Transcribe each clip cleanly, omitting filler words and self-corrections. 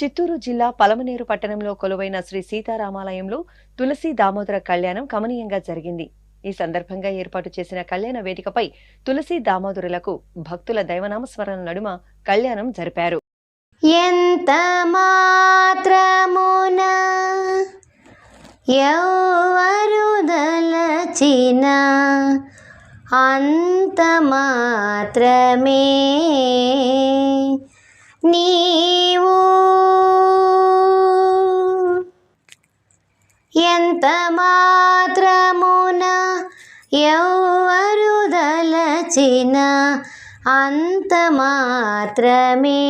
చిత్తూరు జిల్లా పలమనేరు పట్టణంలో కొలువైన శ్రీ సీతారామాలయంలో తులసి దామోదర కళ్యాణం కమనీయంగా జరిగింది. ఈ సందర్భంగా ఏర్పాటు చేసిన కళ్యాణ వేదికపై తులసి దామోదరులకు భక్తుల దైవనామస్మరణ నడుమ కళ్యాణం జరిపారు. ఎంత మాత్రమున ఎవరు దలచిన అంత మాత్రమే నీవు, ఎంత మాత్రమున ఎవరు దలచిన అంత మాత్రమే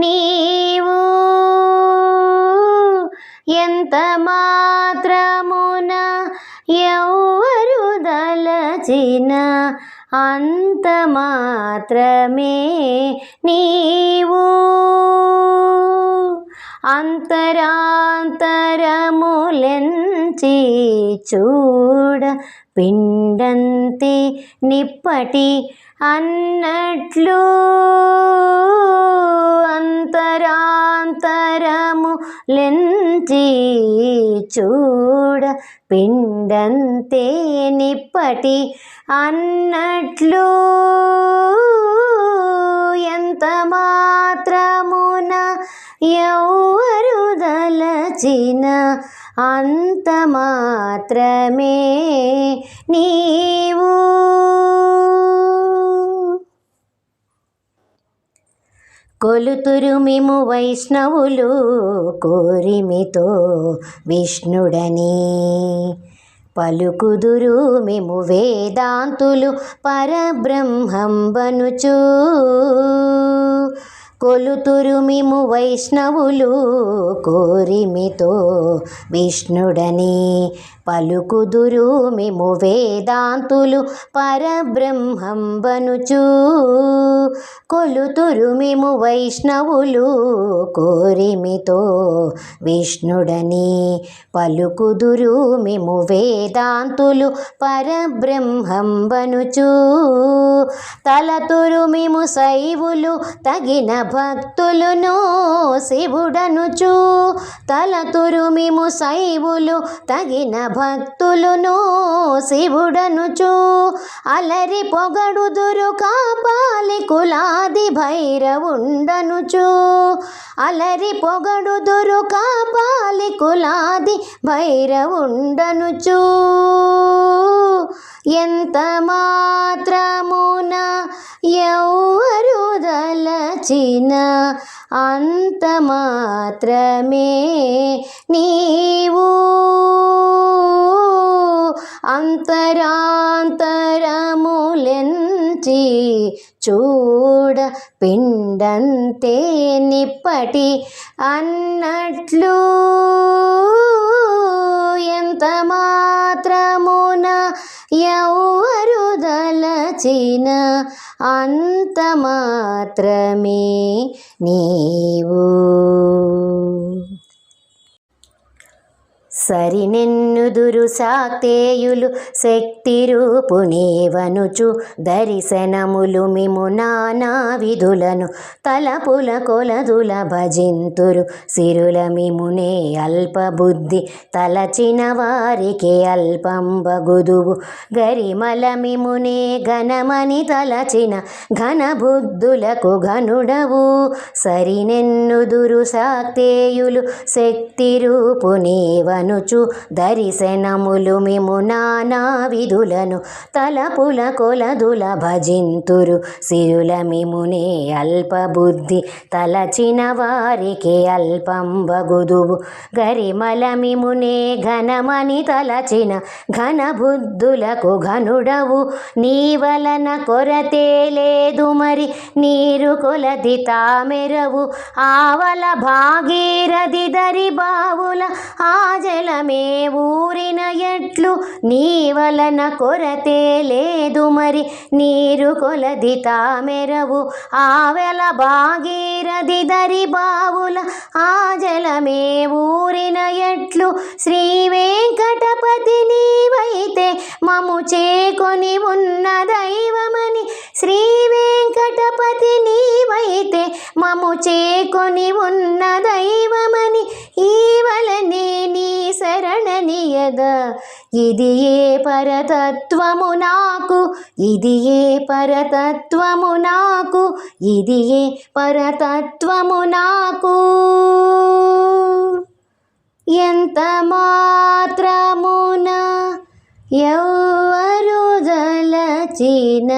నీవు, ఎంత మాత్రమున ఎవరు దలచిన అంత మాత్రమే నీవు, అంతరాంతరములెంచి చూడ పిండంతే నిప్పటి అన్నట్లు, అంతరాంతరములెంచి చూడ పిండంతే నిప్పటి అన్నట్లు, ఎంత మాత్రమున ఎవరు దలచిన అంత మాత్రమే నీవు. కొలుతురు మిము వైష్ణవులు కోరిమితో విష్ణుడని, పలుకుదురు మిము వేదాంతులు పరబ్రహ్మంబనుచు, కొలుతురు మిము వైష్ణవులు కోరిమితో విష్ణుడని, పలుకుదురు మిము వేదాంతులు పరబ్రహ్మంబనుచు, కొలుతురు మిము వైష్ణవులు కోరిమితో విష్ణుడని, పలుకుదురు మిము వేదాంతులు పరబ్రహ్మంబనుచు, తలతురు మిము శైవులు తగిన భక్తులును శివుడనుచు, తలతురు మిము శైవులు తగిన భక్తులును శివుడనుచు, అలరి పొగడుదురు కాపాలి కులాది భైరవుండనుచు, అలరి పొగడుదురు కాపాలి కులాది భైరవుండనుచు, ఎంత మాత్రమున ఎవరు దలచిన అంత మాత్రమే నీవు, అంతరాంతరములెంచి చూడ పిండంతే నిప్పటి అన్నట్లు, ఎంత మాత్రమున ఎవరు దలచిన అంత మాత్రమే నీవు. సరినెన్నుదురు శాక్తేయులు శక్తి రూపునేవనుచు, దర్శనములు మిము నానా విధులను తలపుల కొలదుల భజింతురు, సిరుల మిమునే అల్పబుద్ధి తలచిన వారికి అల్పంబగుదువు, గరిమల మిమునే ఘనమని తలచిన ఘనబుద్ధులకు ఘనుడవు, సరినెన్నుదురు శాక్తేయులు శక్తి రూపునేవనుచు, దర్శనములు మిము నానా విధులను తలపుల కొలదుల భజింతురు, సిరుల మిమునే అల్పబుద్ధి తలచిన వారికి అల్పంబగుదువు, గరిమల మిమునే ఘనమని తలచిన ఘనబుద్ధులకు ఘనుడవు, నీ వలన కొరతే లేదు మరి నీరు కొలది తామెరవు, ఆవల భాగీరథి దరి బావుల ఆ జలమే ఊరిన ఎట్లు, నీ వలన కొరతే లేదు మరి నీరు కొలది తామెరవు, ఆవల భాగీరథి దరి బావుల ఆ జలమే ఊరిన ఎట్లు, శ్రీ వెంకటపతి నీవైతే మము చేకొని ఉన్న దైవమని, శ్రీ వెంకటపతి నీవైతే మము చేకొని ఉన్న తెలియదా ఇది ఏ పరతత్వము నాకు ఇది ఏ పరతత్వము నాకు ఇది ఏ పరతత్వము నాకు ఎంత మాత్రమున ఎవ్వరు దలచిన